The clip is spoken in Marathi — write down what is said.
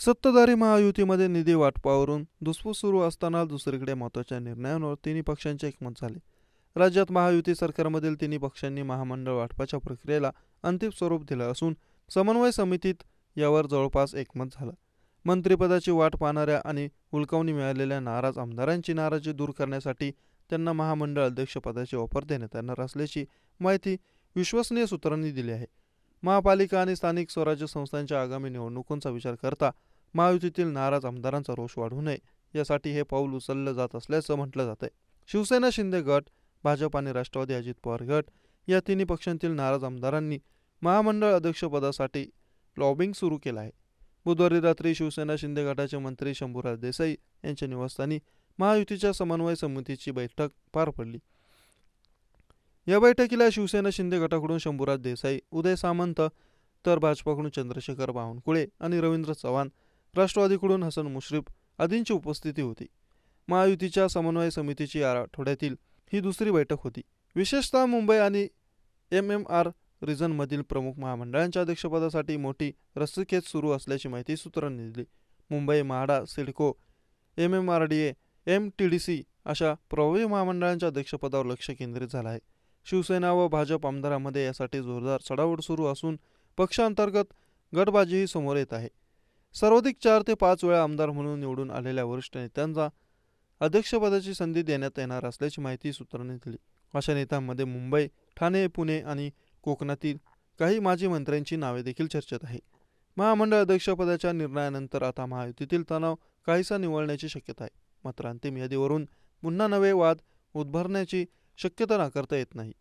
सत्ताधारी महायुतीमध्ये निधी वाटपावरून धुसफूस सुरू असताना दुसरीकडे महत्त्वाच्या निर्णयांवर तिन्ही पक्षांचे एकमत झाले. राज्यात महायुती सरकारमधील तिन्ही पक्षांनी महामंडळ वाटपाच्या प्रक्रियेला अंतिम स्वरूप दिलं असून समन्वय समितीत यावर जवळपास एकमत झालं. मंत्रिपदाची वाट पाहणाऱ्या आणि हुलकावणी मिळालेल्या नाराज आमदारांची नाराजी दूर करण्यासाठी त्यांना महामंडळ अध्यक्षपदाची ऑफर देण्यात येणार असल्याची माहिती विश्वसनीय सूत्रांनी दिली आहे. महापालिका आणि स्थानिक स्वराज्य संस्थांच्या आगामी निवडणुकांचा विचार करता महायुतीतील नाराज आमदारांचा रोष वाढू नये यासाठी हे पाऊल उचललं जात असल्याचं म्हटलं जात आहे. शिवसेना शिंदे गट, भाजप आणि राष्ट्रवादी अजित पवार गट या तिन्ही पक्षांतील नाराज आमदारांनी महामंडळ अध्यक्षपदासाठी लॉबिंग सुरू केलं आहे. बुधवारी रात्री शिवसेना शिंदे गटाचे मंत्री शंभूराज देसाई यांच्या निवासस्थानी महायुतीच्या समन्वय समितीची बैठक पार पडली. या बैठकीला शिवसेना शिंदे गटाकडून शंभूराज देसाई, उदय सामंत, तर भाजपाकडून चंद्रशेखर बावनकुळे आणि रवींद्र चव्हाण, राष्ट्रवादीकडून हसन मुश्रीफ आदींची उपस्थिती होती. महायुतीच्या समन्वय समितीची आठवड्यातील ही दुसरी बैठक होती. विशेषतः मुंबई आणि MMR रिजनमधील प्रमुख महामंडळांच्या अध्यक्षपदासाठी मोठी रस्सीखेच सुरू असल्याची माहिती सूत्रांनी दिली. मुंबई, म्हाडा, सिडको, MMRDA, MTDC अशा प्रभावी महामंडळांच्या अध्यक्षपदावर लक्ष केंद्रित झालं आहे. शिवसेना व भाजप आमदारांमध्ये यासाठी जोरदार चढाओढ सुरू असून पक्षांतर्गत गटबाजीही समोर येत आहे. सर्वाधिक 4 ते 5 वेळा आमदार म्हणून निवडून आलेल्या वरिष्ठ नेत्यांना अध्यक्षपदाची संधी देण्यात येणार असल्याची माहिती सूत्रांनी दिली. अशा नेत्यांमध्ये मुंबई, ठाणे, पुणे आणि कोकणातील काही माजी मंत्र्यांची नावे देखील चर्चेत आहे. महामंडळ अध्यक्षपदाच्या निर्णयानंतर आता महायुतीतील तणाव काहीसा निवळण्याची शक्यता आहे. मात्र अंतिम यादीवरून पुन्हा नवे वाद उद्भवण्याची शक्यता नाकारता येत नाही.